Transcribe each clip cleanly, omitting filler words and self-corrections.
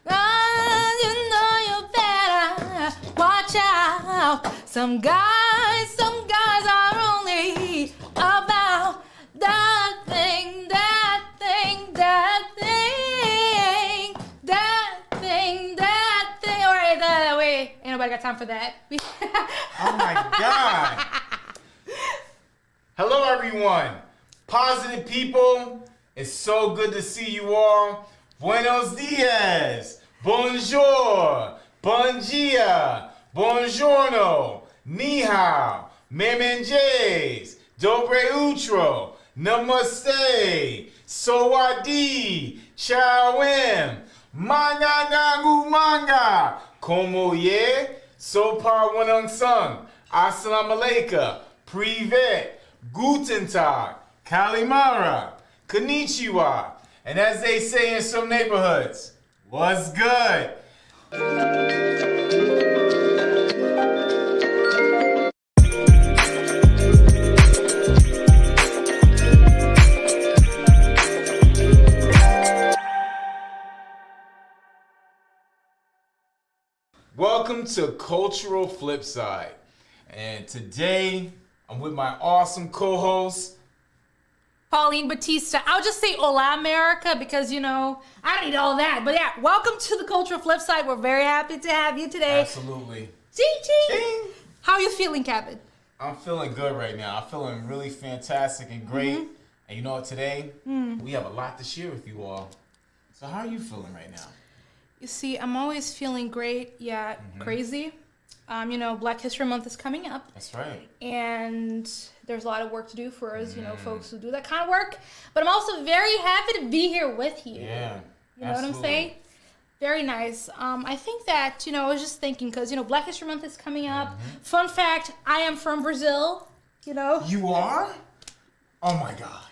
You know you better watch out. Some guys are only about that thing, that thing, that thing, that thing, that thing. All right, wait, ain't nobody got time for that. Oh my God. Hello, everyone. Positive people. It's so good to see you all. Buenos dias. Bonjour. Bon dia. Buongiorno. Ni hao. Memenjes. Dobre utro. Namaste. Sawadi. Chawem. Manga nangu manga. Como ye? Sopar wanang sung. Assalamu alaikum. Privet. Guten Tag. Kalimara. Konnichiwa. And as they say in some neighborhoods, what's good? Welcome to Cultural Flip Side. And today, I'm with my awesome co-host, Pauline Batista. I'll just say hola, America, because, you know, I don't need all that. But yeah, welcome to the Cultural Flip Side. We're very happy to have you today. Absolutely. Ching, ching. Ching. How are you feeling, Kevin? I'm feeling good right now. I'm feeling really fantastic and great. Mm-hmm. And you know what, today, we have a lot to share with you all. So how are you feeling right now? You see, I'm always feeling great, yet crazy. You know, Black History Month is coming up. That's right. And there's a lot of work to do for us, you know, folks who do that kind of work. But I'm also very happy to be here with you. Yeah, you know what I'm saying? Very nice. I think that, you know, I was just thinking, because, you know, Black History Month is coming up. Fun fact, I am from Brazil, you know. You are? Oh, my God.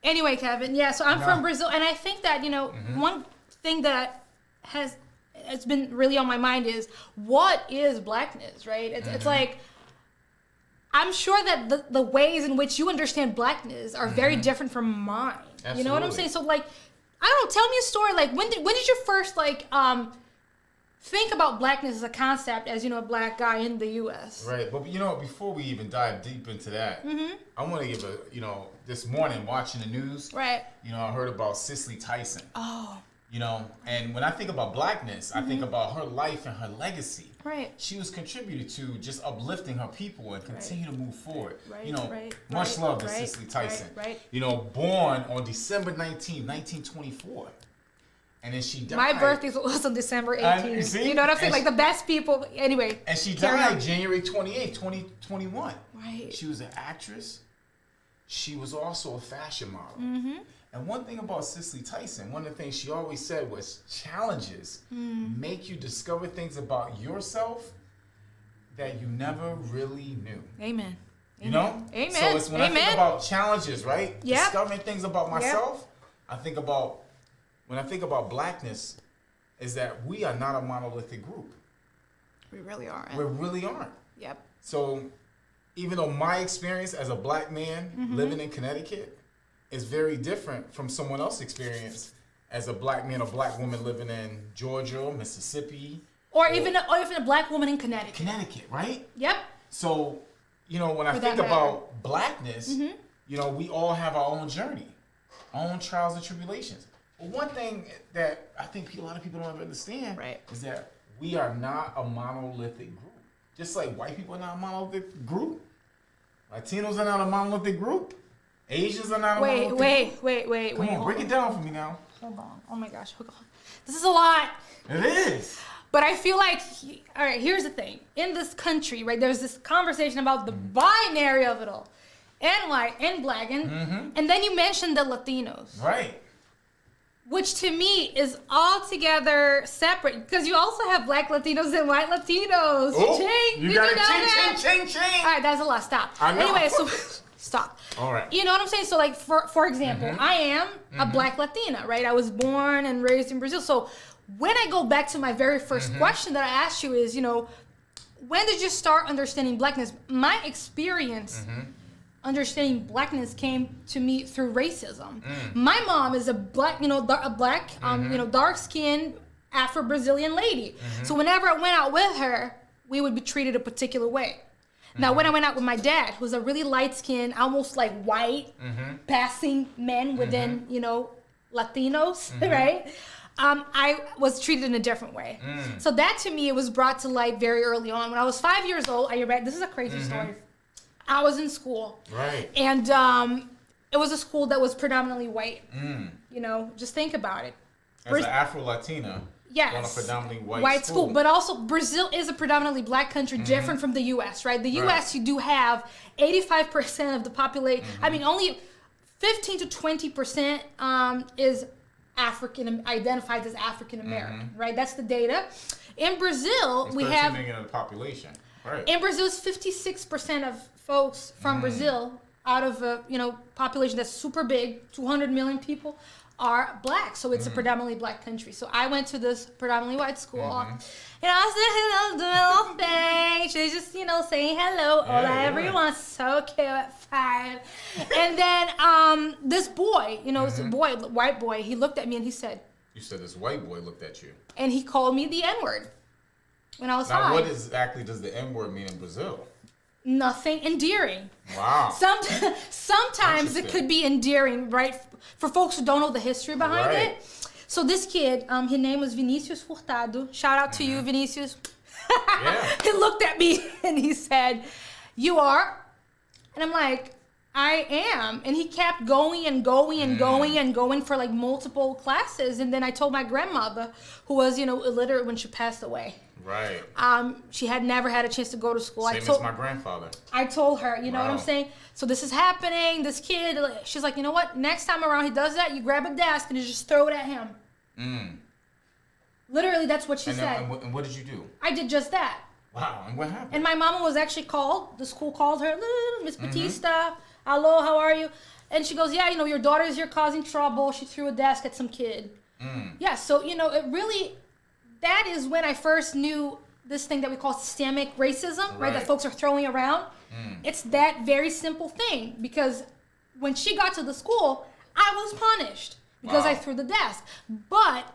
Anyway, Kevin, yeah, so I'm from Brazil. And I think that, you know, one thing that it's been really on my mind is, what is Blackness, right? It's like, I'm sure that the ways in which you understand Blackness are very different from mine. Absolutely. You know what I'm saying? So, like, I don't know, tell me a story. Like, when did you first, like, think about Blackness as a concept as, you know, a Black guy in the U.S.? Right, but, you know, before we even dive deep into that, I want to give this morning, watching the news, right? You know, I heard about Cicely Tyson. Oh. You know, and when I think about Blackness, I think about her life and her legacy. Right. She was contributed to just uplifting her people and continue to move forward. Right. You know, much love to Cicely Tyson. Right. You know, born on December 19, 1924. And then she died. My birthday was on December 18th. You know what I'm saying? Like the best people. Anyway. And she died January 28, 2021. Right. She was an actress. She was also a fashion model. And one thing about Cicely Tyson, one of the things she always said was challenges make you discover things about yourself that you never really knew. Amen. You know? Amen. So it's when I think about challenges, right? Yep. Discovering things about myself, when I think about Blackness, is that we are not a monolithic group. We really aren't. We really aren't. Yep. So even though my experience as a Black man living in Connecticut is very different from someone else's experience as a Black man or Black woman living in Georgia, Mississippi. Or even a Black woman in Connecticut. Connecticut, right? Yep. So, you know, when I think about Blackness, you know, we all have our own journey, our own trials and tribulations. But one thing that I think a lot of people don't understand is that we are not a monolithic group. Just like white people are not a monolithic group. Latinos are not a monolithic group. Asians are not a monolithic group. Wait. Come on, break it down for me now. Hold on. Oh my gosh, hold on. This is a lot. It is. But I feel like, all right, here's the thing. In this country, right, there's this conversation about the binary of it all. And white and Black. And then you mentioned the Latinos. Right. Which to me is altogether separate. Because you also have Black Latinos and white Latinos. Oh, ching! You got it, ching. All right, that's a lot. Stop. I know. Anyway, so stop. All right. You know what I'm saying? So, like, for example, I am a Black Latina, right? I was born and raised in Brazil. So when I go back to my very first question that I asked you is, you know, when did you start understanding Blackness? My experience understanding Blackness came to me through racism. My mom is a Black, you know, dark skin, Afro-Brazilian lady. So whenever I went out with her, we would be treated a particular way. Now, when I went out with my dad, who's a really light-skinned, almost like white, passing men within, you know, Latinos, right? I was treated in a different way. So that, to me, it was brought to light very early on. When I was 5 years old, this is a crazy story. I was in school. Right. And it was a school that was predominantly white. You know, just think about it. As an Afro-Latina. Yes. On a predominantly white school. But also, Brazil is a predominantly black country, different from the U.S., right? The U.S., you do have 85% of the population. I mean, only 15 to 20% is identified as African American, right? That's the data. In Brazil, we have... 13 million of the population. Right. In Brazil, it's 56% of folks from Brazil out of a population that's super big, 200 million people, are black. So it's a predominantly black country. So I went to this predominantly white school. And I was hello, doing a little thing. She was just, saying hello. Hola, everyone. So cute at 5. And then this boy, this boy, white boy, he looked at me and he said... You said this white boy looked at you. And he called me the N-word when I was 5. Now, what exactly does the N-word mean in Brazil? Nothing endearing. Wow. Sometimes it could be endearing, right? For folks who don't know the history behind it. So this kid, his name was Vinicius Furtado. Shout out to you, Vinicius. He looked at me and he said, "You are?" And I'm like, "I am." And he kept going and going and going and going for like multiple classes. And then I told my grandmother, who was, illiterate when she passed away. Right. She had never had a chance to go to school. Same as my grandfather. I told her, you know what I'm saying? So this is happening. This kid, she's like, you know what? Next time around he does that, you grab a desk and you just throw it at him. Literally, that's what she said. And what did you do? I did just that. Wow. And what happened? And my mama was actually called. The school called her, Miss Batista. Hello, how are you? And she goes, yeah, your daughter's here causing trouble. She threw a desk at some kid. Yeah, so, it really... That is when I first knew this thing that we call systemic racism, right? That folks are throwing around. It's that very simple thing. Because when she got to the school, I was punished because I threw the desk. But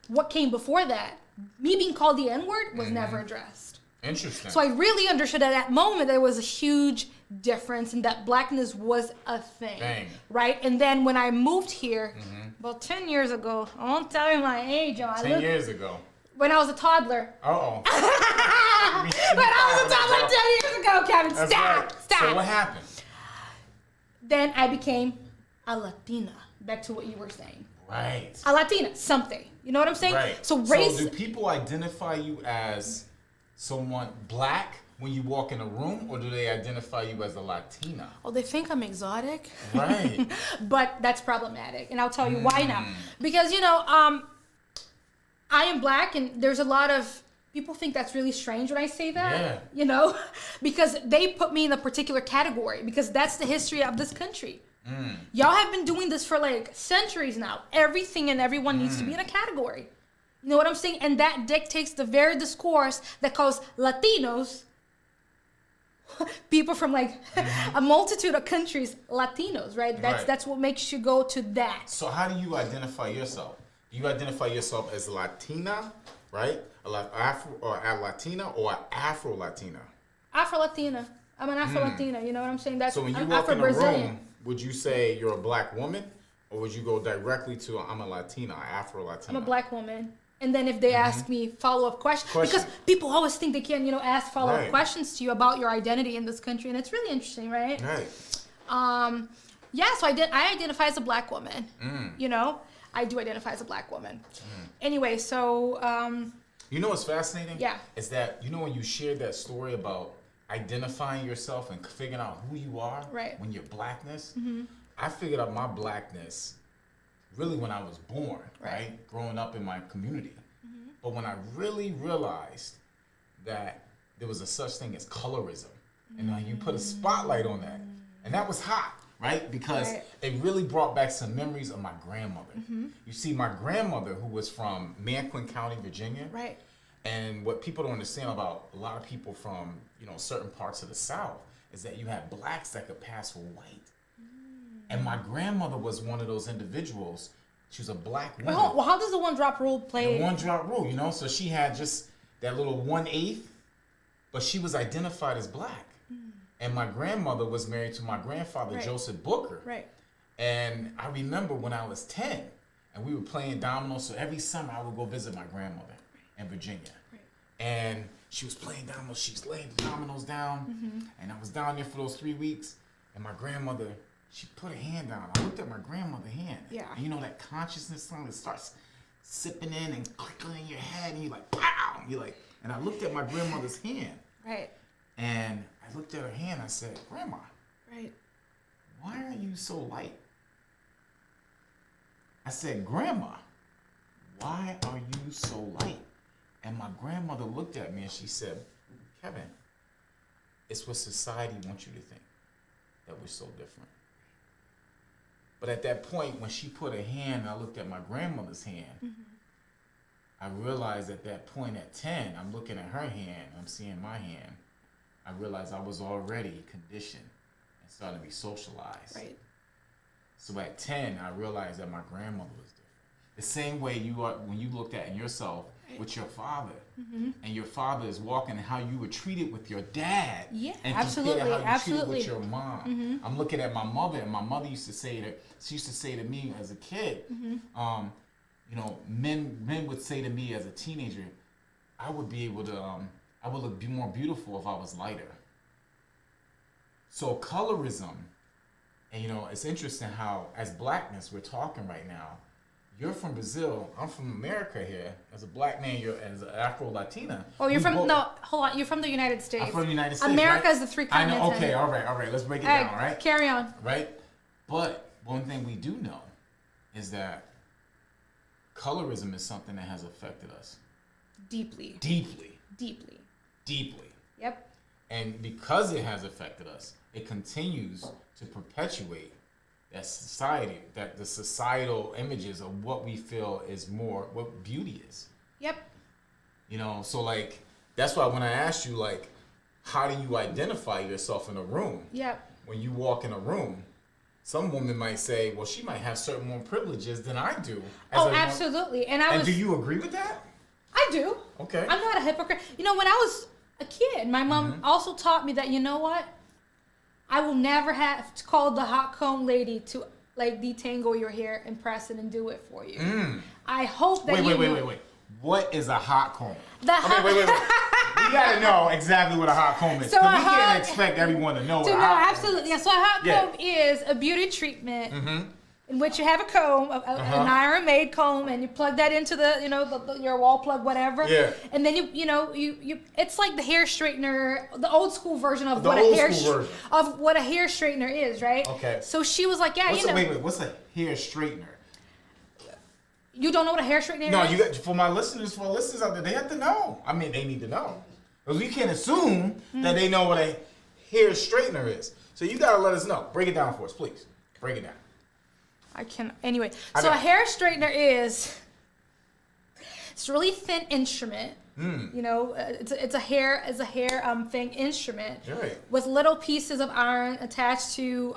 what came before that, me being called the N-word, was never addressed. Interesting. So I really understood at that moment there was a huge difference and that blackness was a thing. Right? And then when I moved here, about 10 years ago, I won't tell you my age. 10 years ago. When I was a toddler. Uh-oh. When I was a toddler 10 years ago, Kevin. That's Stop. Right. Stop. So what happened? Then I became a Latina. Back to what you were saying. Right. A Latina. Something. You know what I'm saying? Right. So race... So do people identify you as someone black when you walk in a room, or do they identify you as a Latina? Oh, they think I'm exotic. Right. But that's problematic. And I'll tell you why now. Because, I am black, and there's a lot of people think that's really strange when I say that. Yeah. Because they put me in a particular category because that's the history of this country. Y'all have been doing this for like centuries now. Everything and everyone needs to be in a category. You know what I'm saying? And that dictates the very discourse that calls Latinos, people from like a multitude of countries, Latinos, right? That's what makes you go to that. So how do you identify yourself? You identify yourself as Latina, right? A Latina or Afro-Latina? Afro-Latina. I'm an Afro-Latina. You know what I'm saying? So when you walk in a room, would you say you're a black woman? Or would you go directly to, I'm a Latina, Afro-Latina? I'm a black woman. And then if they ask me follow-up questions, because people always think they can, ask follow-up questions to you about your identity in this country. And it's really interesting, right? Right. So I identify as a black woman, I do identify as a black woman. Anyway, so... you know what's fascinating? Yeah. Is that, when you shared that story about identifying yourself and figuring out who you are when you're blackness, I figured out my blackness really when I was born, right? Growing up in my community. But when I really realized that there was a such thing as colorism, and you put a spotlight on that, and that was hot. Right? Because it really brought back some memories of my grandmother. You see, my grandmother, who was from Manquin County, Virginia. Right. And what people don't understand about a lot of people from, certain parts of the South is that you have blacks that could pass for white. And my grandmother was one of those individuals She was a black woman. Well, how does the one drop rule play? The one drop rule, you know? So she had just that little 1/8, but she was identified as black. And my grandmother was married to my grandfather, Joseph Booker. Right. And I remember when I was 10, and we were playing dominoes, so every summer I would go visit my grandmother in Virginia. Right. And she was playing dominoes, she's laying the dominoes down, and I was down there for those 3 weeks, and my grandmother, she put her hand down. I looked at my grandmother's hand. Yeah. And you know that consciousness song that starts sipping in and clicking in your head, and you're like, wow! You're like, and I looked at my grandmother's hand. Right. And I looked at her hand, I said, Grandma. Right. Why are you so light? I said, Grandma, why are you so light? And my grandmother looked at me and she said, Kevin, it's what society wants you to think, that we're so different. But at that point, when she put her hand, I looked at my grandmother's hand, I realized at that point at 10, I'm looking at her hand, I'm seeing my hand, I realized I was already conditioned and starting to be socialized. Right. So at 10, I realized that my grandmother was different. The same way you are when you looked at yourself with your father, and your father is walking, how you were treated with your dad, and absolutely, compared to how you treated absolutely. with your mom. I'm looking at my mother, and my mother used to say to me as a kid, you know, men would say to me as a teenager, I would be able to, I would look more beautiful if I was lighter. So colorism, and you know, it's interesting how as blackness we're talking right now. You're from Brazil. I'm from America here. As a black man, you're as an Afro-Latina. Oh, you're from no. Hold on. You're from the United States. I'm from the United States. America right? is the 3 continents. I know. Okay. All right. Let's break it down. All right. Carry on. Right. But one thing we do know is that colorism is something that has affected us Deeply. Yep. And because it has affected us, it continues to perpetuate that society, that the societal images of what we feel is more, what beauty is. Yep. You know, so like, that's why when I asked you, like, how do you identify yourself in a room? Yep. When you walk in a room, some woman might say, well, she might have certain more privileges than I do. Absolutely. And do you agree with that? I do. Okay. I'm not a hypocrite. You know, when I was a kid, my mom also taught me that, you know what? I will never have to call the hot comb lady to like detangle your hair and press it and do it for you. I hope that Wait. What is a hot comb? Wait. We gotta know exactly what a hot comb is. So we can't expect everyone to know what a hot comb is. Absolutely. Yeah, so a hot comb is a beauty treatment in which you have a comb, an iron-made comb, and you plug that into your wall plug, whatever. Yeah. And then you it's like the hair straightener, the old school version of what a hair straightener is, right? Okay. So she was like, wait, what's a hair straightener? You don't know what a hair straightener is? No, you got for our listeners out there, they have to know. I mean, they need to know. Because we can't assume that they know what a hair straightener is. So you gotta let us know. Break it down for us, please. Break it down. I can anyway. So a hair straightener it's a really thin instrument. You know, it's a hair thing instrument with little pieces of iron attached to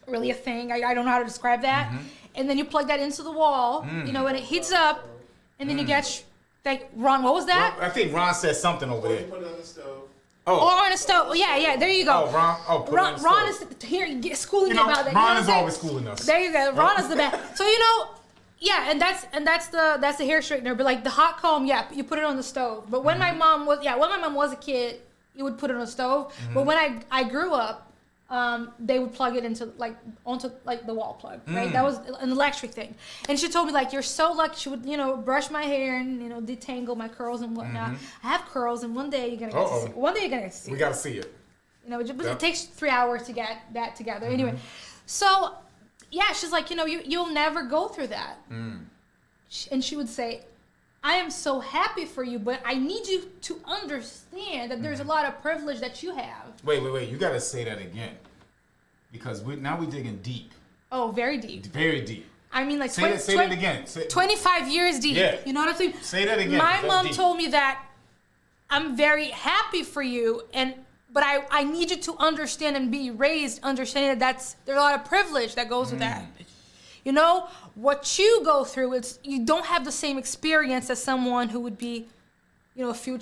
really a thing. I don't know how to describe that. And then you plug that into the wall. You know, and it heats up, and then you get. Ron, what was that? Well, I think Ron said something over there. Put it on the stove. On the stove. Yeah. There you go. Ron is here schooling me about that. Ron is always schooling us. There you go. Ron is the best. So and that's the hair straightener. But like the hot comb, you put it on the stove. But when my mom was a kid, you would put it on the stove. But when I grew up, they would plug it onto the wall plug, right? That was an electric thing. And she told me you're so lucky. She would brush my hair and detangle my curls and whatnot. I have curls, and one day you're gonna get to see. One day you're gonna get to see. We gotta see it. But it takes 3 hours to get that together. Anyway, so she's like, you'll never go through that. And she would say, I am so happy for you, but I need you to understand that there's a lot of privilege that you have. Wait. You got to say that again. Because now we're digging deep. Oh, very deep. Very deep. I mean, say that again. 25 years deep. Yeah. You know what I'm saying? Say that again. My mom told me that I'm very happy for you, but I need you to understand and be raised understanding that there's a lot of privilege that goes with that. what you go through, you don't have the same experience as someone who would be, a few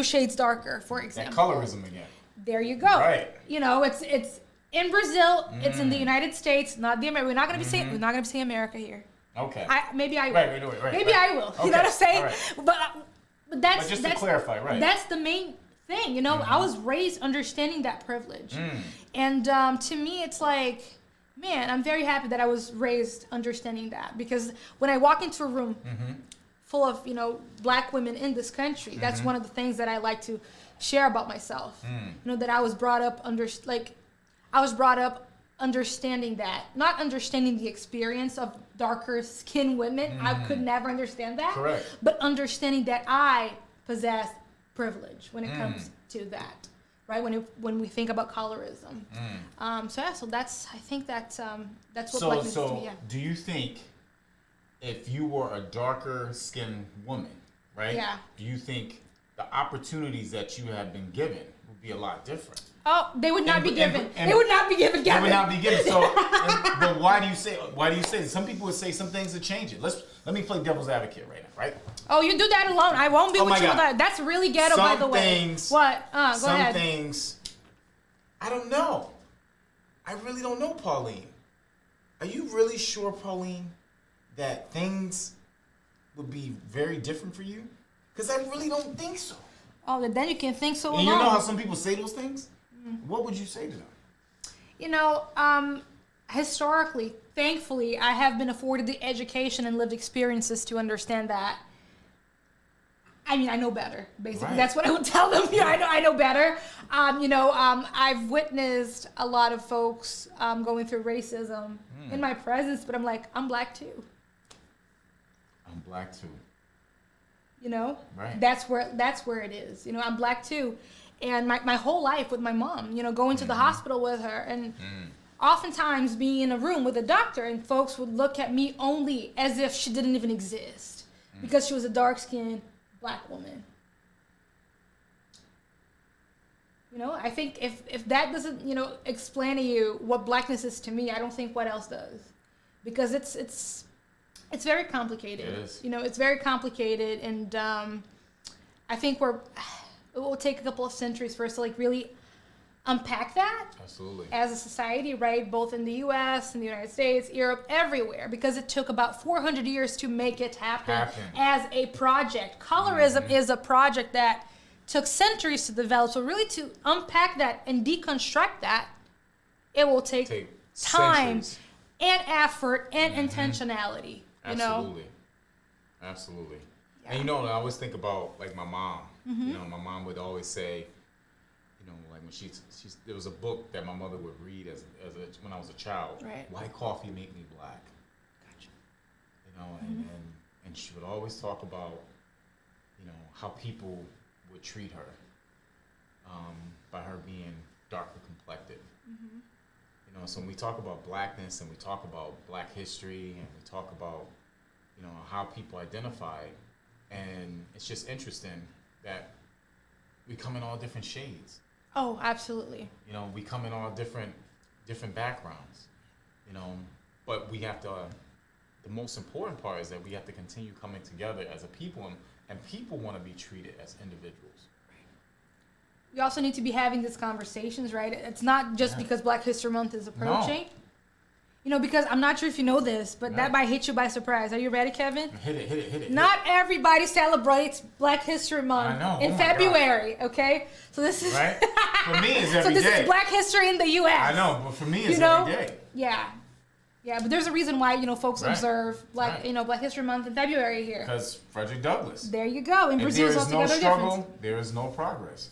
shades darker, for example. That colorism again. There you go. Right. It's in Brazil. It's in the United States, not the America. We're not going to be saying America here. Okay. Maybe I will. Right. Maybe I will. Okay. You know what I'm saying? Right. But that's to clarify, right? That's the main thing. I was raised understanding that privilege, and to me, it's like, man, I'm very happy that I was raised understanding that, because when I walk into a room full of black women in this country, that's one of the things that I like to share about myself. That I was brought up understanding that, not understanding the experience of darker skinned women. I could never understand that. Correct. But understanding that I possess privilege when it comes to that, right? When we think about colorism. So that's, I think that's what blackness is to me. Yeah. Do you think if you were a darker skinned woman, right? Yeah. Do you think the opportunities that you have been given would be a lot different? Oh, they would not be given. They would not be given. They would not be given. So, but why do you say that? Some people would say some things are changing. Let me play devil's advocate right now, right? Oh, you do that alone. I won't be with you with that. That's really ghetto, by the way. What? Go ahead. Some things, I don't know. I really don't know, Pauline. Are you really sure, Pauline, that things would be very different for you? Because I really don't think so. Oh, then you can think so alone. And you know how some people say those things? What would you say to them? Historically, thankfully, I have been afforded the education and lived experiences to understand that. I mean, I know better, basically. Right. That's what I would tell them. I know better. I've witnessed a lot of folks going through racism in my presence, but I'm like, I'm black too. I'm black too. Right. That's where it is. I'm black too. And my whole life with my mom, going to the hospital with her, and oftentimes being in a room with a doctor, and folks would look at me only as if she didn't even exist because she was a dark-skinned black woman. I think if that doesn't, explain to you what blackness is to me, I don't think what else does. Because it's very complicated. It is. It's very complicated, and I think it will take a couple of centuries for us to really unpack that. Absolutely. As a society, right? Both in the U.S., in the United States, Europe, everywhere, because it took about 400 years to make it happen. As a project. Colorism is a project that took centuries to develop. So really, to unpack that and deconstruct that, it will take time and effort and intentionality. Absolutely. Yeah. And I always think about my mom. My mom would always say, when there was a book that my mother would read when I was a child. Right. Why Coffee Make Me Black? Gotcha. And she would always talk about, how people would treat her, by her being darker complected. So when we talk about blackness and we talk about black history and we talk about, how people identify, and it's just interesting that we come in all different shades. Oh, absolutely. We come in all different backgrounds, but we have to, the most important part is that we have to continue coming together as a people, and people want to be treated as individuals. We also need to be having these conversations, right? It's not just because Black History Month is approaching. No. Because I'm not sure if you know this, but that might hit you by surprise. Are you ready, Kevin? Hit it. Not everybody celebrates Black History Month in February, okay? So this is... Right? For me, it's every day. So this is Black History in the U.S. I know, but for me, it's every day. Yeah. Yeah, but there's a reason why, folks observe Black History Month in February here. Because Frederick Douglass. There you go. In Brazil, it's altogether different. There is no struggle, there is no progress.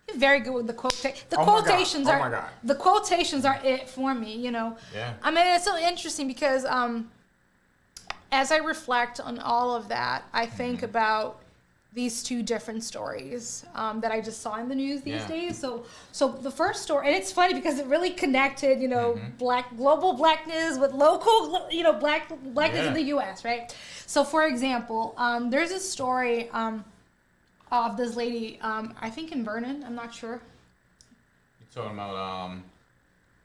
You're very good with the quotations. The quotations are it for me, Yeah. I mean, it's so interesting because as I reflect on all of that, I think about these two different stories that I just saw in the news these days. So the first story, and it's funny because it really connected, global blackness with local, blackness in the U.S., right? So, for example, there's a story of this lady, I think in Vernon, I'm not sure. You're talking about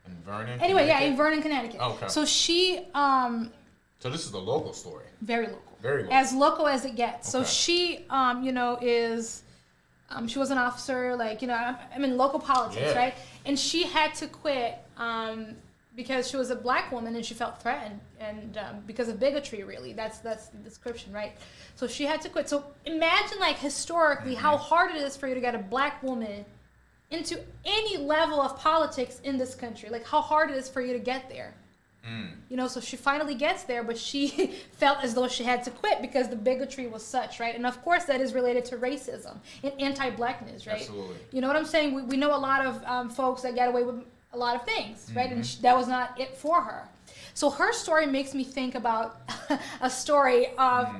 in Vernon, Anyway, in Vernon, Connecticut. Okay. So she So this is the local story. Very local. Very local. As local as it gets. Okay. So she, is, she was an officer, I'm in local politics, right? And she had to quit because she was a black woman and she felt threatened, and because of bigotry, really. That's the description, right? So she had to quit. So imagine, historically, how hard it is for you to get a black woman into any level of politics in this country. How hard it is for you to get there. So she finally gets there, but she felt as though she had to quit because the bigotry was such, right? And of course that is related to racism and anti-blackness, right? Absolutely. You know what I'm saying? We know a lot of folks that get away with a lot of things, right? And that was not it for her. So her story makes me think about a story of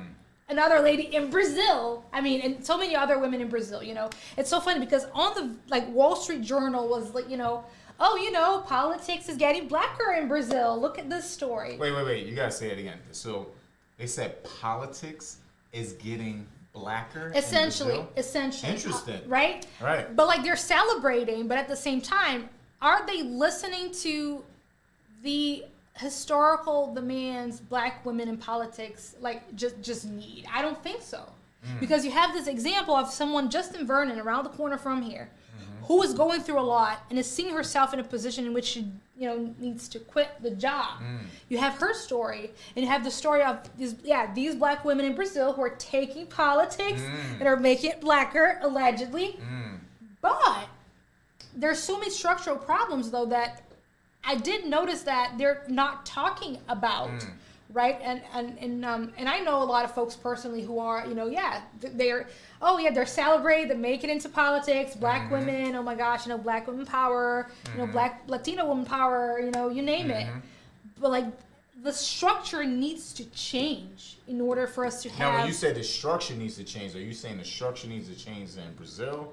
another lady in Brazil. I mean, and so many other women in Brazil, It's so funny because on the, Wall Street Journal was, politics is getting blacker in Brazil. Look at this story. Wait. You gotta say it again. So they said politics is getting blacker. Essentially. Interesting. Right? Right. But they're celebrating, but at the same time, are they listening to the historical demands black women in politics just need? I don't think so. Because you have this example of someone, Justin Vernon, around the corner from here, who is going through a lot and is seeing herself in a position in which she needs to quit the job. You have her story, and you have the story of these black women in Brazil who are taking politics and are making it blacker, allegedly. But there's so many structural problems, though, that I did notice that they're not talking about. Right, and I know a lot of folks personally who are, they're celebrated, they make it into politics, black women, oh my gosh, black women power, black Latino woman power, you name it. But the structure needs to change in order for us to have. Now, when you say the structure needs to change, are you saying the structure needs to change in Brazil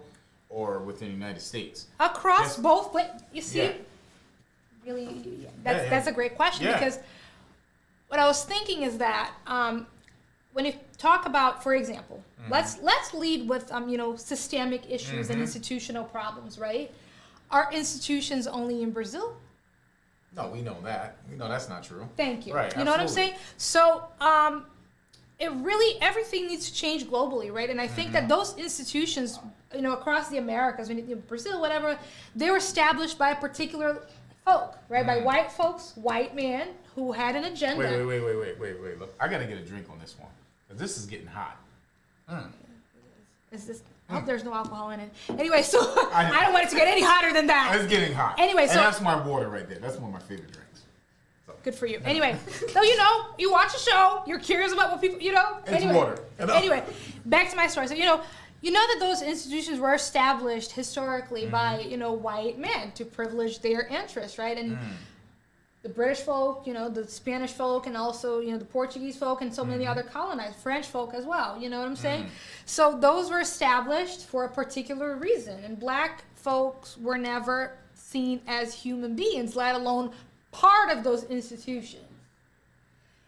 or within the United States? Across both, you see, really, that's a great question because. What I was thinking is that when you talk about, for example, let's lead with systemic issues and institutional problems, right? Are institutions only in Brazil? No, we know that. We know that's not true. Thank you. Right, you know what I'm saying? So everything needs to change globally, right? And I think that those institutions, across the Americas, Brazil, whatever, they were established by a particular folk, right? By white folks, white men who had an agenda. Wait. Look, I got to get a drink on this one. Because this is getting hot. Is this? I hope there's no alcohol in it. Anyway, so I don't want it to get any hotter than that. It's getting hot. Anyway, so. And that's my water right there. That's one of my favorite drinks. So. Good for you. Anyway, so you watch a show, you're curious about what people, It's anyway, water. Anyway, back to my story. So, you know that those institutions were established historically by, white men to privilege their interests, right? And the British folk, the Spanish folk, and also, the Portuguese folk, and so many other colonized, French folk as well, you know what I'm saying? So those were established for a particular reason, and black folks were never seen as human beings, let alone part of those institutions.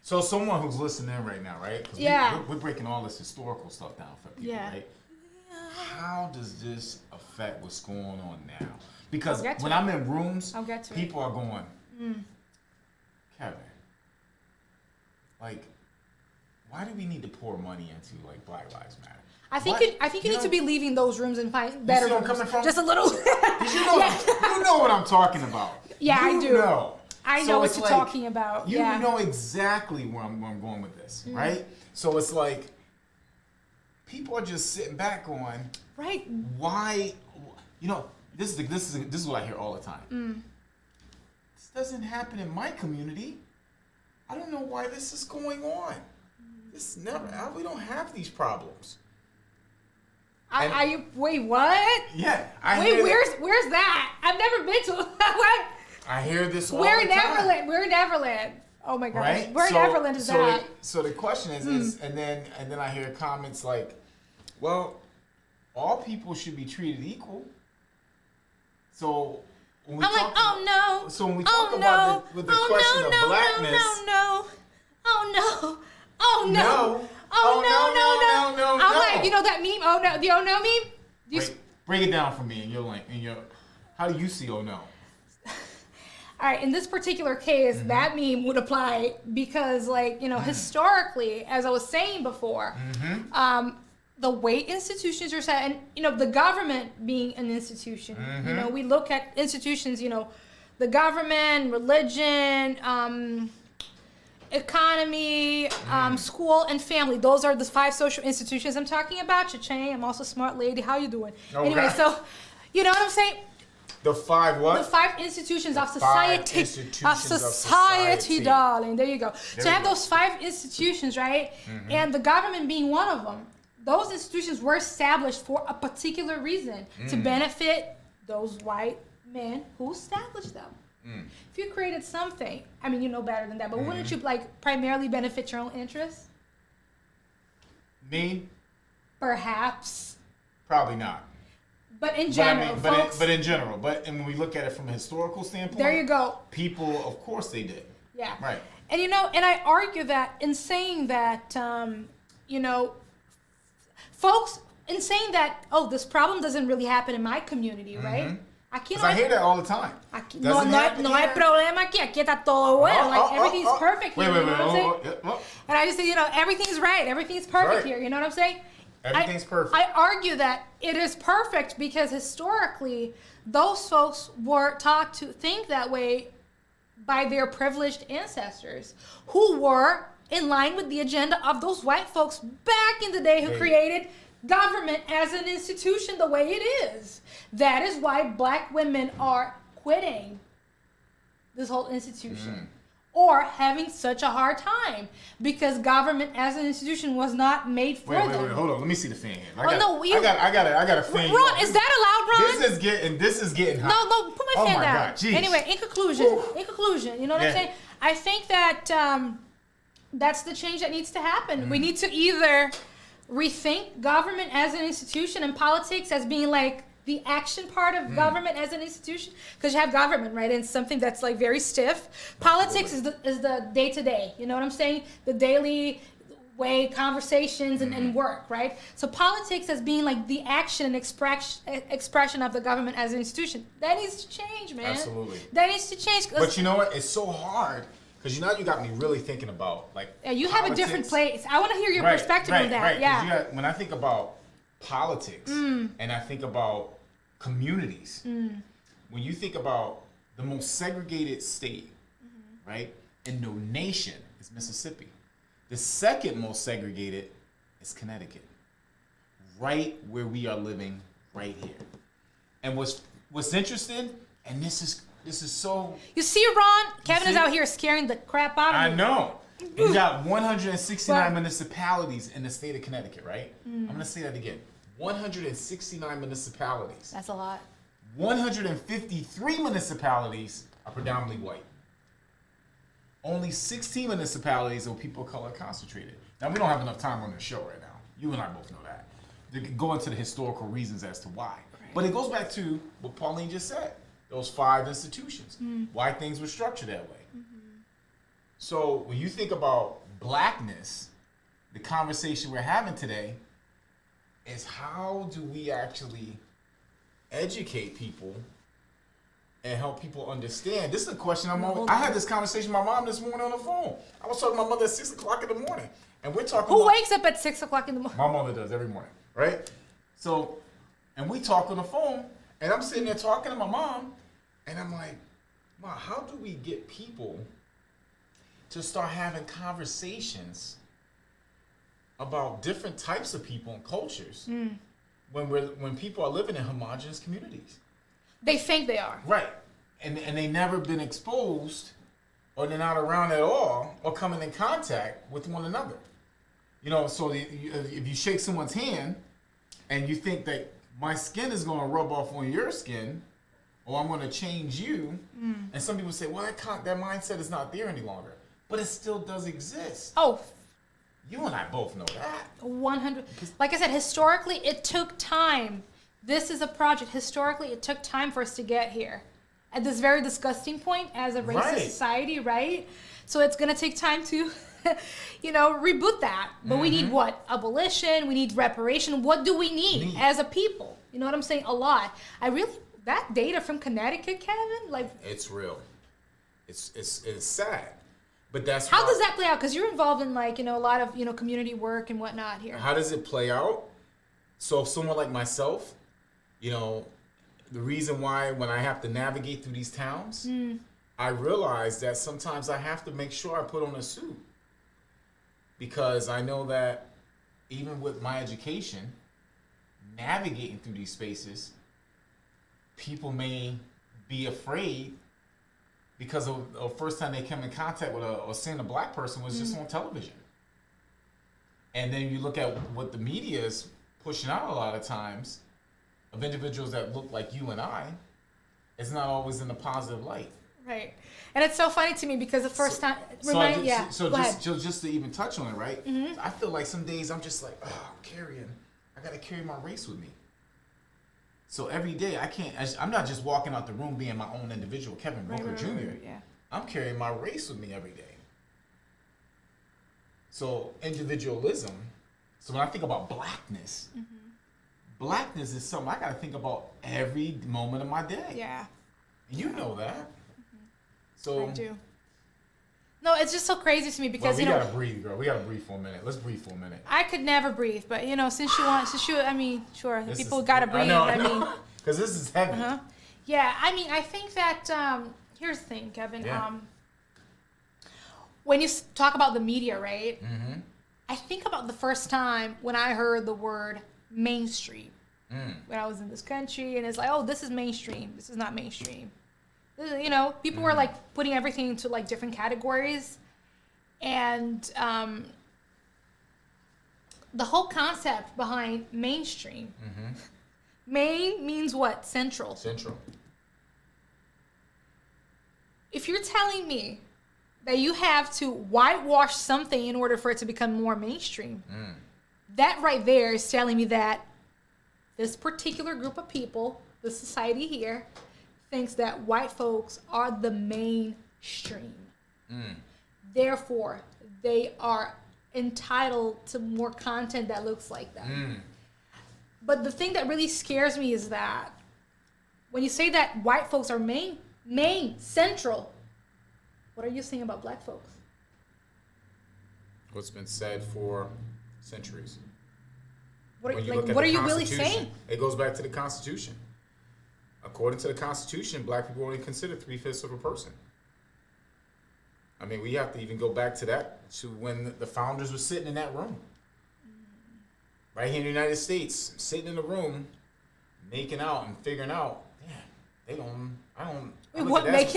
So someone who's listening right now, right? We're breaking all this historical stuff down for people, right? How does this affect what's going on now? Because when I'm in rooms, people are going, Kevin, why do we need to pour money into Black Lives Matter? I think you need to be leaving those rooms and find better rooms. Coming from? Just a little. you know what I'm talking about. Yeah, I do. I know what you're talking about. You know exactly where I'm going with this, right? So it's people are just sitting back going, right? Why? This is what I hear all the time. This doesn't happen in my community. I don't know why this is going on. This never. We don't have these problems. Wait, what? Yeah. Where's that? I've never been to. What? I hear this all the time. We're in Neverland. Oh my gosh. Right? Where in Neverland is that? So the question is, and then I hear comments like, well, all people should be treated equal. So when we talk oh no. So when we talk about the question of blackness. Oh no. I'm like, that meme? Oh no, the oh no meme? Break it down for me in your how do you see oh no? All right, in this particular case, that meme would apply because, like, historically, as I was saying before, the way institutions are set, and, the government being an institution, we look at institutions, the government, religion, economy, school, and family. Those are the 5 social institutions I'm talking about. Cha-ching, I'm also a smart lady. How you doing? Okay. Anyway, so, you know what I'm saying? The 5 what? The 5 institutions of society. Of society, darling. There you go. So you have those 5 institutions, right? And the government being one of them. Those institutions were established for a particular reason, to benefit those white men who established them. If you created something, I mean, you know better than that, but wouldn't you primarily benefit your own interests? Me? Perhaps. Probably not. But in general, folks. But in general, and when we look at it from a historical standpoint, there you go. People, of course, they did. Yeah. Right. And and I argue that in saying that, folks, in saying that, this problem doesn't really happen in my community, right? Because I hear that all the time. No hay problema aquí. Aquí está todo bueno. Everything's perfect here. Wait. You know what I'm saying? And I just say, everything's right. Everything's perfect here. You know what I'm saying? Everything's perfect. I argue that it is perfect because historically, those folks were taught to think that way by their privileged ancestors who were in line with the agenda of those white folks back in the day who created government as an institution the way it is. That is why black women are quitting this whole institution. Or having such a hard time because government as an institution was not made for them. Wait, hold on. Let me see the fan here. I got a fan. Ron, is that allowed, Ron? This is getting hot. No, put my fan down. God, geez. Anyway, in conclusion, you know what I'm saying? I think that that's the change that needs to happen. We need to either rethink government as an institution and politics as being like the action part of government as an institution, because you have government, right, and something that's like very stiff. Politics is the day to day. You know what I'm saying? The daily way conversations and work, right? So politics as being like the action and expression of the government as an institution. That needs to change, man. Absolutely. That needs to change. But you know what? It's so hard. Because you got me really thinking about you politics. Have a different place. I want to hear your perspective on that. Right. Yeah. When I think about politics and I think about communities, when you think about the most segregated state, right, in the nation is Mississippi. The second most segregated is Connecticut, right where we are living right here. And what's interesting, and this is so... You see, Ron? Kevin is out here scaring the crap out of me. I know. You got 169 municipalities in the state of Connecticut, right? I'm going to say that again. 169 municipalities. That's a lot. 153 municipalities are predominantly white. Only 16 municipalities of people of color concentrated. Now, we don't have enough time on the show right now. You and I both know that. To go into the historical reasons as to why. Right. But it goes back to what Pauline just said. Those 5 institutions. Why things were structured that way. So when you think about blackness, the conversation we're having today is how do we actually educate people and help people understand. This is a question I had this conversation with my mom this morning on the phone. I was talking to my mother at 6 o'clock in the morning. And we're talking Who wakes up at 6 o'clock in the morning? My mother does every morning, right? So, and we talk on the phone, and I'm sitting there talking to my mom, and I'm like, Mom, how do we get people to start having conversations about different types of people and cultures when people are living in homogenous communities? They think they are. Right. And they never been exposed, or they're not around at all, or coming in contact with one another. You know, so if you shake someone's hand and you think that my skin is going to rub off on your skin, or I'm going to change you, and some people say, well, that mindset is not there any longer. But it still does exist. Oh, you and I both know that. 100. Like I said, historically, it took time. This is a project. Historically, it took time for us to get here. At this very disgusting point as a racist society, right? So it's going to take time to, reboot that. But we need what? Abolition. We need reparation. What do we need as a people? You know what I'm saying? A lot. That data from Connecticut, Kevin, it's real. It's sad. But that's how does that play out? Because you're involved in like, a lot of, community work and whatnot here. How does it play out? So if someone like myself, the reason why when I have to navigate through these towns, I realize that sometimes I have to make sure I put on a suit. Because I know that even with my education, navigating through these spaces, people may be afraid because of the first time they come in contact with or seeing a black person was just on television. And then you look at what the media is pushing out a lot of times of individuals that look like you and I, it's not always in a positive light. Right. And it's so funny to me because the first time... just to even touch on it, right? Mm-hmm. I feel like some days I'm just like, I got to carry my race with me. So every day I'm not just walking out the room being my own individual, Kevin Booker Jr. Right, yeah. I'm carrying my race with me every day. So individualism. So when I think about blackness, blackness is something I got to think about every moment of my day. Yeah. You know that. Mm-hmm. So I do. No, it's just so crazy to me because we gotta breathe, girl. We gotta breathe for a minute. Let's breathe for a minute. I could never breathe, but people gotta breathe. I mean, because this is heavy. Yeah, I mean, I think that here's the thing, Kevin. Yeah. When you talk about the media, right? Mm-hmm. I think about the first time when I heard the word mainstream. When I was in this country, and it's like, oh, this is mainstream. This is not mainstream. People were like putting everything into like different categories, and the whole concept behind mainstream. Main means what? Central. Central. If you're telling me that you have to whitewash something in order for it to become more mainstream, that right there is telling me that this particular group of people, the society here, thinks that white folks are the mainstream. Therefore, they are entitled to more content that looks like that. But the thing that really scares me is that when you say that white folks are main, central, what are you saying about black folks? What's been said for centuries. What are you really saying? It goes back to the Constitution. According to the Constitution, black people are only considered 3/5 of a person. I mean, we have to even go back to that, to when the founders were sitting in that room. Right here in the United States, sitting in the room, making out and figuring out, making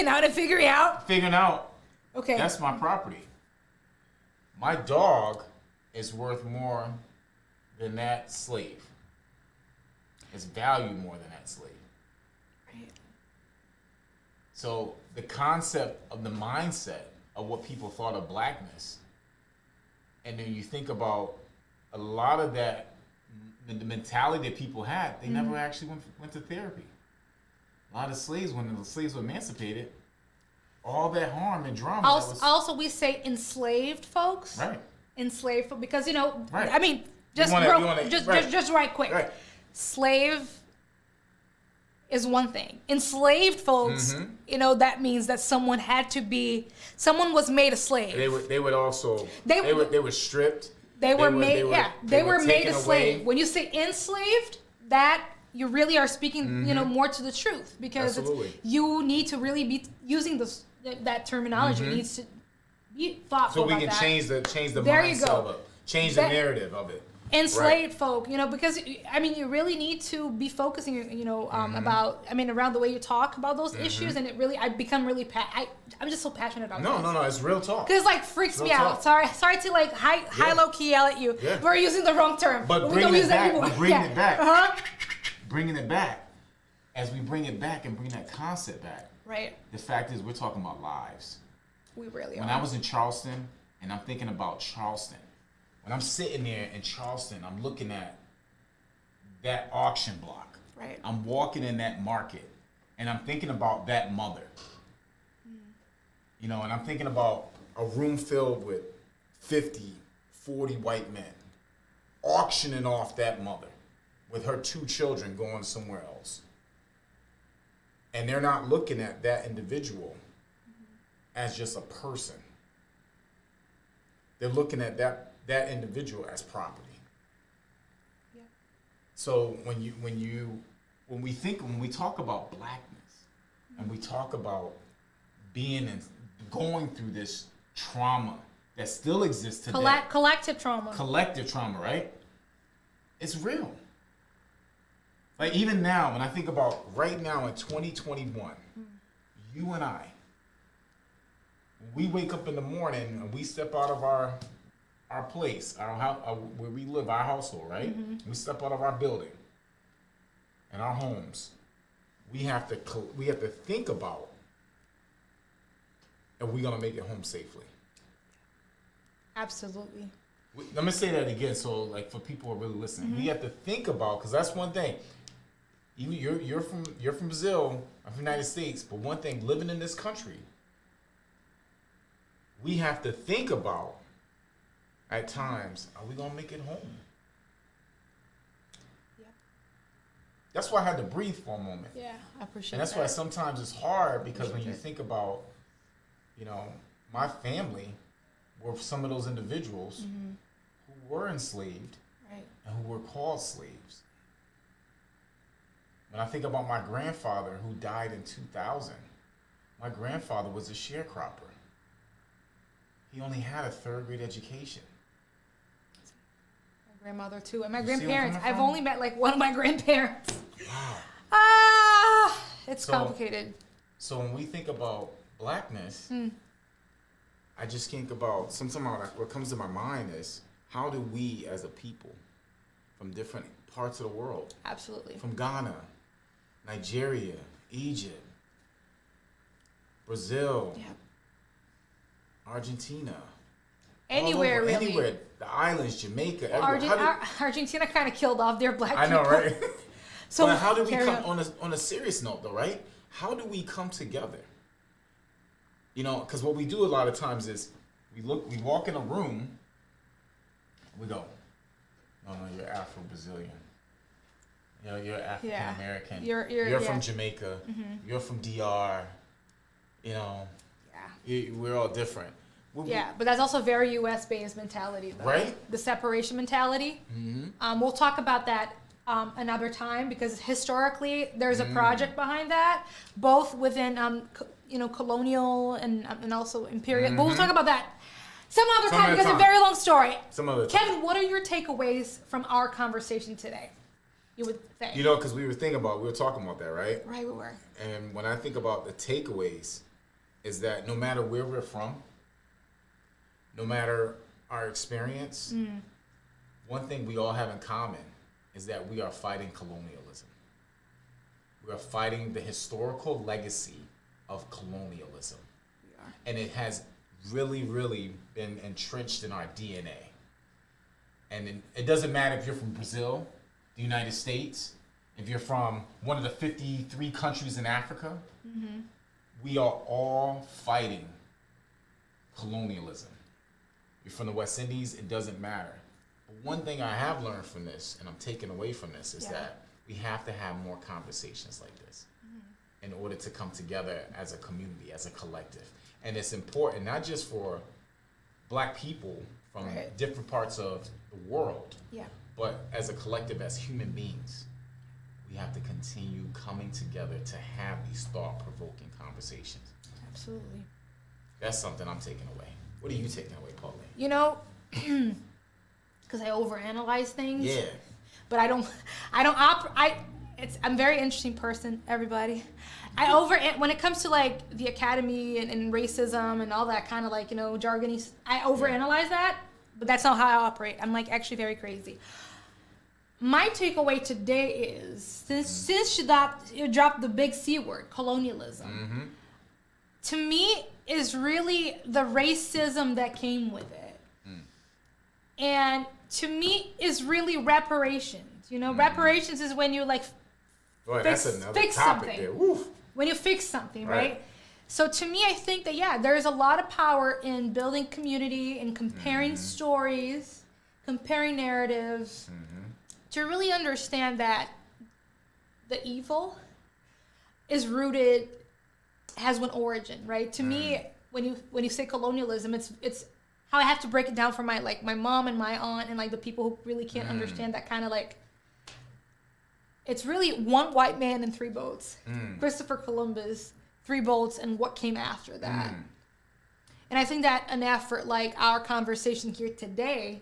out and figuring out? Figuring out, okay, that's my property. My dog is worth more than that slave. It's valued more than that slave. Right. So the concept of the mindset of what people thought of blackness, and then you think about a lot of that, the mentality that people had, they never actually went to therapy. A lot of slaves, when the slaves were emancipated, all that harm and drama. Also, we say enslaved folks. Right. Enslaved folks, because right. I mean, just right quick. Right. Slave is one thing. Enslaved folks, that means that someone was made a slave. They were stripped. They were made a slave. When you say enslaved, that you really are speaking, more to the truth, because you need to really be using that terminology. It needs to be thoughtful. So we can change the mindset of it, change the narrative of it. Enslaved folk, because I mean, you really need to be focusing, about, around the way you talk about those issues, and I've become really I'm just so passionate about this. No, it's real talk. Because freaks me out. Sorry to high low key yell at you. Yeah. We're using the wrong term, but we don't use that anymore. Bringing it back. Bringing it back. As we bring it back and bring that concept back. Right. The fact is, we're talking about lives. We really are. When I was in Charleston, and I'm thinking about Charleston. When I'm sitting there in Charleston, I'm looking at that auction block. Right. I'm walking in that market, and I'm thinking about that mother. And I'm thinking about a room filled with 50, 40 white men auctioning off that mother with her 2 children going somewhere else. And they're not looking at that individual as just a person. They're looking at that individual as property. Yeah. So when we talk about blackness, and we talk about being and going through this trauma that still exists today. Collective trauma. Collective trauma, right? It's real. Like even now, when I think about right now in 2021, you and I, we wake up in the morning and we step out of our place, our house, where we live, our household, right? Mm-hmm. We step out of our building and our homes. We have to think about, are we gonna make it home safely? Absolutely. Let me say that again, so like for people who are really listening, we have to think about, because that's one thing. You're from Brazil, I'm from the United States, but one thing, living in this country, we have to think about at times, are we gonna make it home? Yep. That's why I had to breathe for a moment. Yeah, I appreciate that. And that's why sometimes it's hard, because when you think about, my family were some of those individuals who were enslaved and who were called slaves. When I think about my grandfather who died in 2000, my grandfather was a sharecropper. He only had a 3rd grade education. My grandmother too, and my grandparents. I've only met like one of my grandparents. Wow. It's complicated. So when we think about blackness, I just think about, sometimes what comes to my mind is, how do we as a people from different parts of the world, absolutely, from Ghana, Nigeria, Egypt, Brazil, Argentina, anywhere really, anywhere, the islands, Jamaica, Argentina kind of killed off their black people. I know, right? So but how do we come on a serious note, though, right? How do we come together? Because what we do a lot of times is we walk in a room, we go, no, you're Afro-Brazilian. You're African American. You're from Jamaica. Mm-hmm. You're from DR. We're all different. But that's also very U.S.-based mentality, though. Right? The separation mentality. Mm-hmm. We'll talk about that another time, because historically there's a project behind that, both within colonial and also imperial. Mm-hmm. But we'll talk about that some other time, because it's a very long story. Some other time. Kevin, what are your takeaways from our conversation today? You would say. Because we were talking about that, right? Right, we were. And when I think about the takeaways, is that no matter where we're from, no matter our experience, one thing we all have in common is that we are fighting colonialism. We are fighting the historical legacy of colonialism. We are. And it has really, really been entrenched in our DNA. And it doesn't matter if you're from Brazil, the United States, if you're from one of the 53 countries in Africa, we are all fighting colonialism. You're from the West Indies, it doesn't matter. But one thing I have learned from this, and I'm taking away from this, is that we have to have more conversations like this in order to come together as a community, as a collective. And it's important, not just for Black people from different parts of the world, but as a collective, as human beings, we have to continue coming together to have these thought-provoking conversations. Absolutely. That's something I'm taking away. What are you taking away, Pauline? Because I overanalyze things. Yeah. But I'm a very interesting person, everybody. When it comes to like the academy and racism and all that kind of like, jargony, I overanalyze that, but that's not how I operate. I'm like actually very crazy. My takeaway today is, since you dropped the big C word, colonialism, to me is really the racism that came with it. And to me is really reparations. Reparations is when you like fix something. There. Woof. When you fix something, right? So to me, I think that, there's a lot of power in building community and comparing stories, comparing narratives, to really understand that the evil is rooted, has one origin, right? To me, when you say colonialism, it's how I have to break it down for my mom and my aunt and like the people who really can't understand that kind of like. It's really one white man and three boats. Christopher Columbus, three boats, and what came after that. And I think that an effort like our conversation here today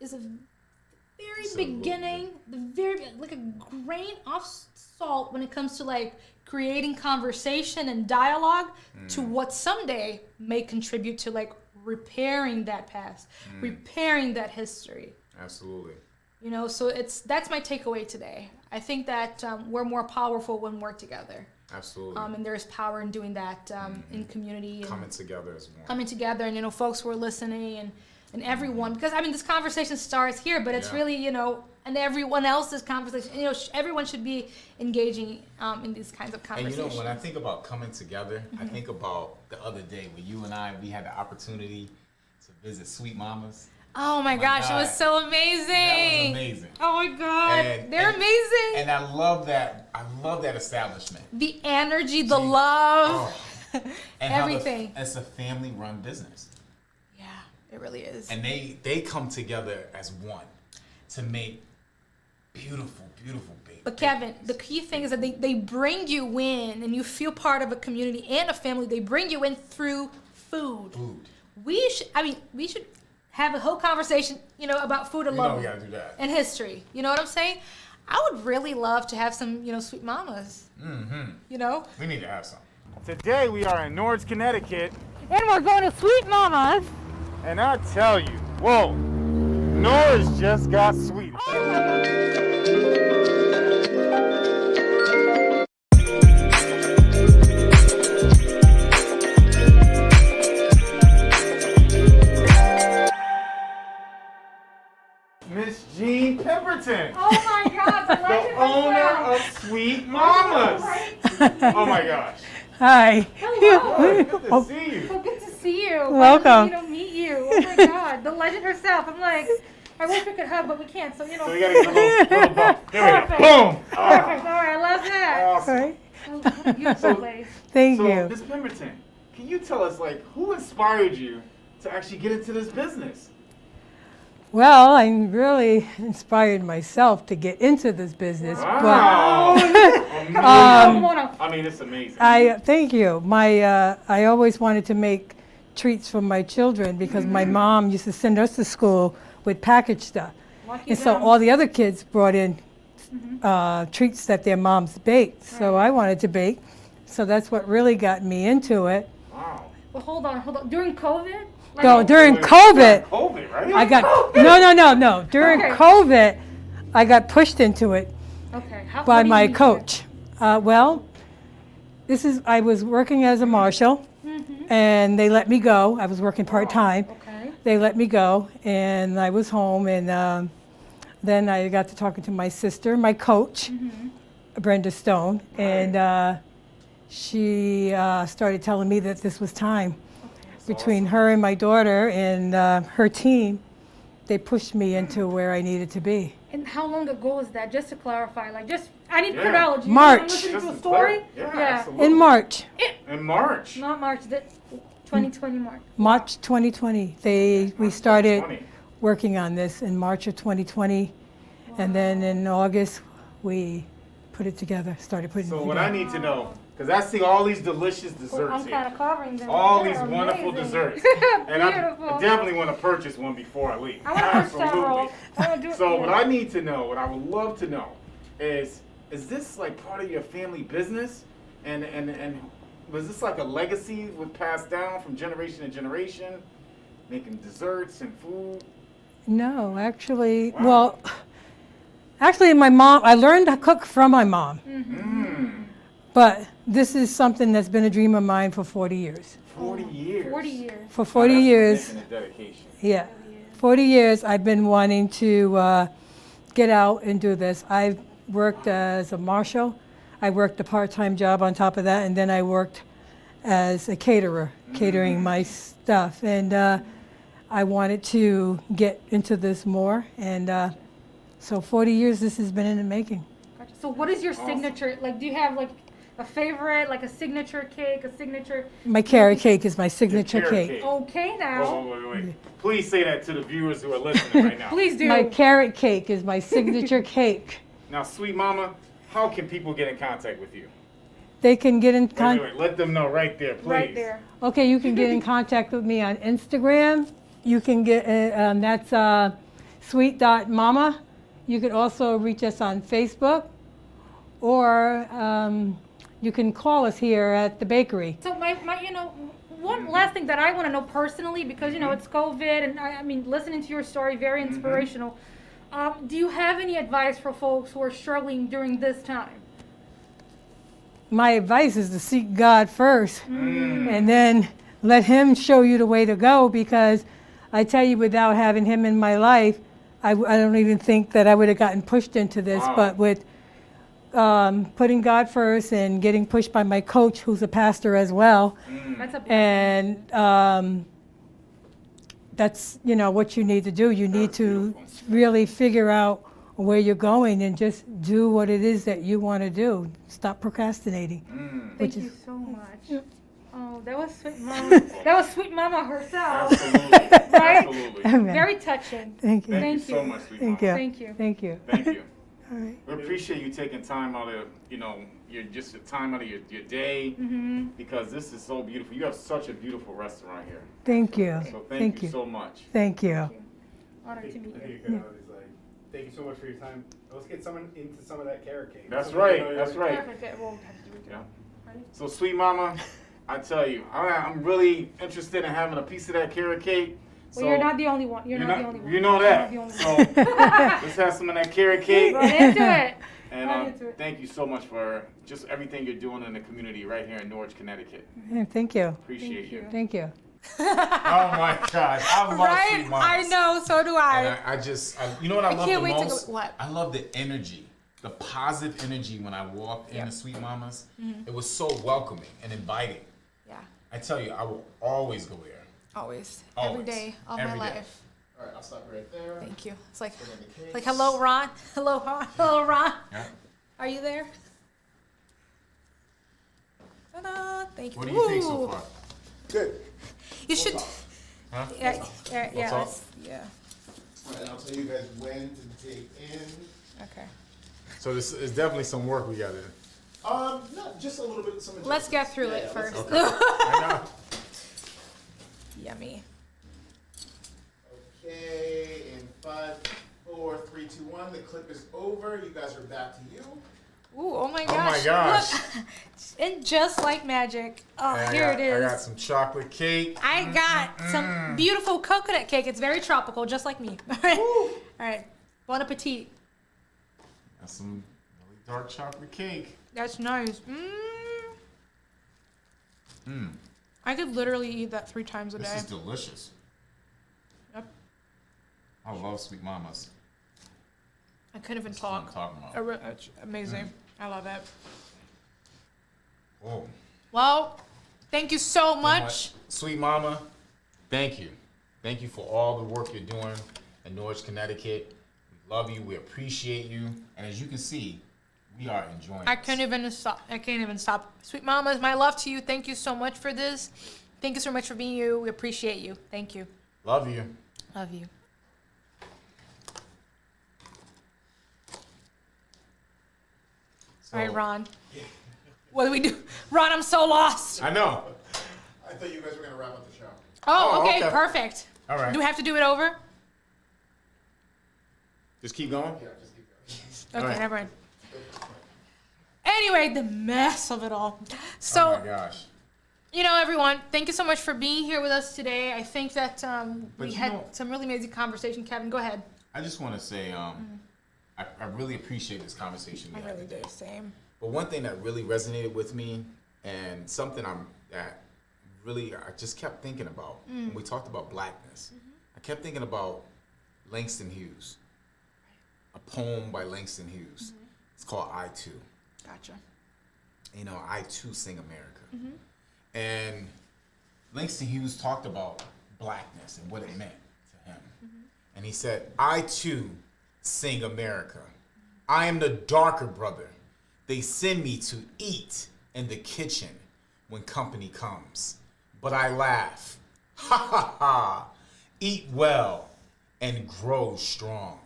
is a very beginning, like a grain of salt when it comes to like creating conversation and dialogue to what someday may contribute to like repairing that past, repairing that history. Absolutely. You know, so that's my takeaway today. I think that we're more powerful when we're together. Absolutely. And there's power in doing that in community. And coming together as one. Coming together, and, you know, folks who are listening and everyone. Because, I mean, this conversation starts here, but it's really, you know, and everyone else's conversation. You know, everyone should be engaging in these kinds of conversations. And, you know, when I think about coming together, I think about the other day when you and I, we had the opportunity to visit Sweet Mama's. Oh my gosh, it was so amazing. That was amazing. Oh my God, they're amazing. And I love that. I love that establishment. The energy, the love, and everything. It's a family-run business. Yeah, it really is. And they come together as one to make beautiful, beautiful babies. But Kevin, the key thing is that they bring you in, and you feel part of a community and a family. They bring you in through food. We should have a whole conversation, you know, about food alone. You know we gotta do that. And history. You know what I'm saying? I would really love to have some, you know, Sweet Mamas. You know? We need to have some. Today we are in Norwich, Connecticut. And we're going to Sweet Mamas. And I tell you, whoa, Norwich just got sweet. Miss Jean Pemberton. Oh my God, the owner of Sweet Mamas. Oh my gosh. Hi. Hello. Good to see you. So good to see you. Welcome. You know, meet you. Oh my God, the legend herself. I'm like, I wish we could hug, but we can't. So, you know. So we gotta get a little bump. There we go. Perfect. Boom. Perfect. All right, I love that. Awesome. Right. What a beautiful place. Thank So, you. Miss Pemberton, can you tell us, like, who inspired you to actually get into this business? Well, I'm really inspired myself to get into this business. Wow. I mean, it's amazing. Thank you. I always wanted to make treats for my children because my mom used to send us to school with packaged stuff. And so all the other kids brought in treats that their moms baked. So I wanted to bake. So that's what really got me into it. Wow. Well, hold on. During COVID? So during COVID, COVID, right? I got, no. During COVID, I got pushed into it by my coach. I was working as a marshal, and they let me go. I was working part-time. They let me go, and I was home, and then I got to talking to my sister, my coach, Brenda Stone, and she started telling me that this was time. Between her and my daughter and her team, they pushed me into where I needed to be. And how long ago was that? Just to clarify, I need chronology. March. I'm listening to a story. Absolutely. In March. In March. Not March. 2020 March. March 2020. We started working on this in March of 2020, and then in August we put it together. Started putting it together. So what I need to know. Because I see all these delicious desserts I'm kind of covering them. All these wonderful desserts. And I definitely want to purchase one before I leave. I want to several. So what I need to know, what I would love to know, is this like part of your family business? And was this like a legacy passed down from generation to generation? Making desserts and food? No, actually, my mom, I learned to cook from my mom. But this is something that's been a dream of mine for 40 years. 40 years? 40 years. For 40 years. Dedication. Yeah. 40 years I've been wanting to get out and do this. I've worked as a marshal. I worked a part-time job on top of that, and then I worked as a caterer, catering my stuff. And I wanted to get into this more. And so 40 years this has been in the making. Gotcha. So what is your signature? Do you have a favorite, like a signature cake, a signature? My carrot cake is my signature carrot cake. Okay, now. Wait. Please say that to the viewers who are listening right now. Please do. My carrot cake is my signature cake. Now, Sweet Mama, how can people get in contact with you? They can get in contact. Wait, let them know right there, please. Right there. Okay, you can get in contact with me on Instagram. You can get, that's sweet.mama. You can also reach us on Facebook, or you can call us here at the bakery. So my one last thing that I want to know personally, because it's COVID, and I mean, listening to your story, very inspirational. Do you have any advice for folks who are struggling during this time? My advice is to seek God first, and then let Him show you the way to go, because I tell you, without having Him in my life, I don't even think that I would have gotten pushed into this. Wow. But with putting God first and getting pushed by my coach, who's a pastor as well, That's a and that's what you need to do. You need to really figure out where you're going and just do what it is that you want to do. Stop procrastinating. Thank you so much. Oh, that was Sweet Mama. That was Sweet Mama herself. Absolutely. Right? Absolutely. Very touching. Thank you. Thank you so much, Sweet Thank Mama. you. Thank you. Thank you. Thank you. All right. We appreciate you taking time out of, your time out of your day, because this is so beautiful. You have such a beautiful restaurant here. Thank you. So thank you so much. Thank you. Honored to meet you. Thank you so much for your time. Let's get someone into some of that carrot cake. That's right. That's right. Perfect. We'll have to do it. Yeah. Ready? So, Sweet Mama, I tell you, I'm really interested in having a piece of that carrot cake. Well, you're not the only one. You're not the only one. You know that. You're not the So only one. let's have some of that carrot cake. Right into it. And Right into it. thank you so much for just everything you're doing in the community right here in Norwich, Connecticut. Yeah, thank you. Appreciate you. Thank you. Oh my gosh, I love Right? Sweet Mamas. I know. So do And I. you know what I love can't the wait to most? go- what? I love the energy, the positive energy when I walked into Sweet Mamas. It was so welcoming and inviting. Yeah. I tell you, I will always go there. Always. Always. Every day of Every my day. life. All right, I'll stop right there. Thank you. It's like, Put in the cakes. like hello, Ron. Hello, Ron. Hello, Ron. Yeah. Are you there? Ta-da. Thank you. What do you think so Ooh. far? Good. You should. Huh? Yeah. Yeah. What's up? Yeah. All right, and I'll tell you guys when to take in. Okay. So this is definitely some work we got to do. No, just a little bit. Some Let's get through Yeah, it yeah, first. let's- I know. Yummy. Okay, in 5, 4, 3, 2, 1. The clip is over. You guys are back to you. Ooh, oh my Oh my gosh. gosh. Look. And just like magic. Oh, And here I it is. got some chocolate cake. I got some beautiful coconut cake. It's very tropical, just like me. All right. All right. Bon appetit. Got some really dark chocolate cake. That's nice. I could literally eat that 3 times a This day. is delicious. Yep. I love Sweet Mamas. I couldn't even That's what I'm talk. talking about. It's amazing. I love it. Oh. Well, thank you so much. Sweet Mama, thank you. Thank you for all the work you're doing in Norwich, Connecticut. We love you. We appreciate you. And as you can see, we are enjoying I this. can't even stop. I can't even stop. Sweet Mamas, my love to you. Thank you so much for this. Thank you so much for being you. We appreciate you. Thank you. Love you. Love you. So, All right, Ron. What do we do? Ron, I'm so lost. I know. I thought you guys were going to wrap up the show. Oh, Oh, okay, okay. perfect. All right. Do we have to do it over? Just keep going. Yeah, just keep going. Okay, All right. never mind. Anyway, the mess of it all. So, Oh my gosh. everyone, thank you so much for being here with us today. I think that But we you had know- some really amazing conversation. Kevin, go ahead. I just want to say, I really appreciate this conversation we I had really today. do. Same. But one thing that really resonated with me, and something I just kept thinking about when we talked about blackness. I kept thinking about Langston Hughes, a poem by Langston Hughes. It's called "I Too." Gotcha. I too sing America. And Langston Hughes talked about blackness and what it meant to him. And he said, "I too sing America. I am the darker brother. They send me to eat in the kitchen when company comes. But I laugh. Ha ha ha. Eat well and grow strong.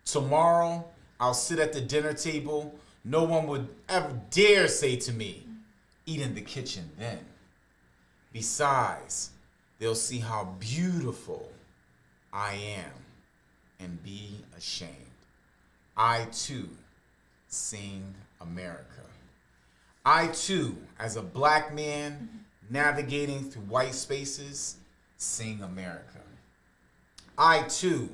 Tomorrow, I'll sit at the dinner table. No one would ever dare say to me, eat in the kitchen then. Besides, they'll see how beautiful I am and be ashamed. I too sing America. I too, as a black man navigating through white spaces, sing America. I too,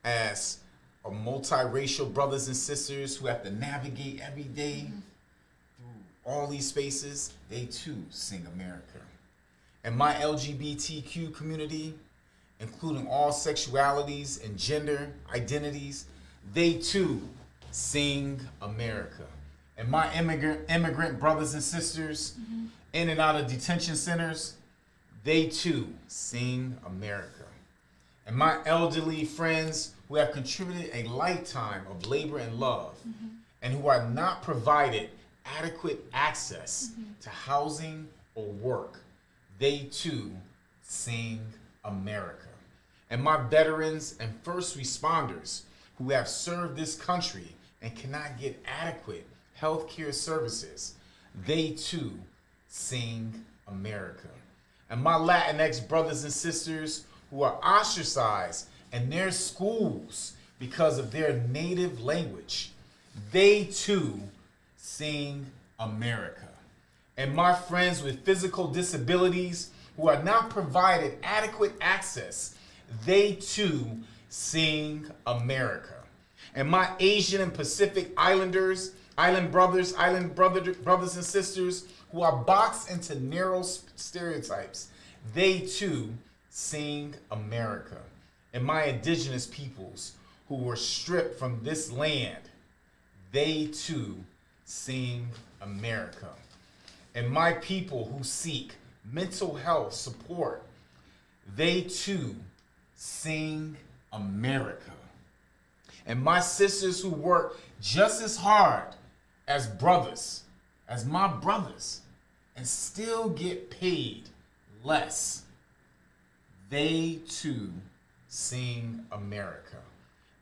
as a multiracial brothers and sisters who have to navigate every day through all these spaces, they too sing America. And my LGBTQ community, including all sexualities and gender identities, they too sing America. And my immigrant brothers and sisters in and out of detention centers, they too sing America. And my elderly friends who have contributed a lifetime of labor and love and who are not provided adequate access to housing or work, they too sing America. And my veterans and first responders who have served this country and cannot get adequate health care services, they too sing America. And my Latinx brothers and sisters who are ostracized in their schools because of their native language, they too sing America. And my friends with physical disabilities who are not provided adequate access, they too sing America. And my Asian and Pacific brothers and sisters who are boxed into narrow stereotypes, they too sing America. And my indigenous peoples who were stripped from this land, they too sing America. And my people who seek mental health support, they too sing America. And my sisters who work just as hard as brothers, as my brothers, and still get paid less, they too sing America.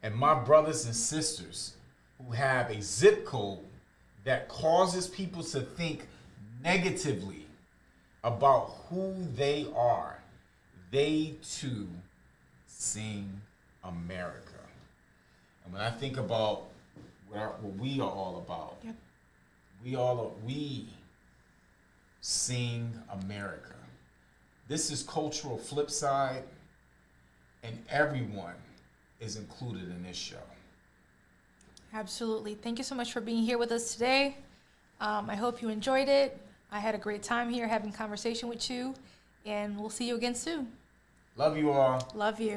And my brothers and sisters who have a zip code that causes people to think negatively about who they are, they too sing America. And when I think about what we are all about, we sing America. This is Cultural Flip Side, and everyone is included in this show. Absolutely. Thank you so much for being here with us today. I hope you enjoyed it. I had a great time here having conversation with you, and we'll see you again soon. Love you all. Love you.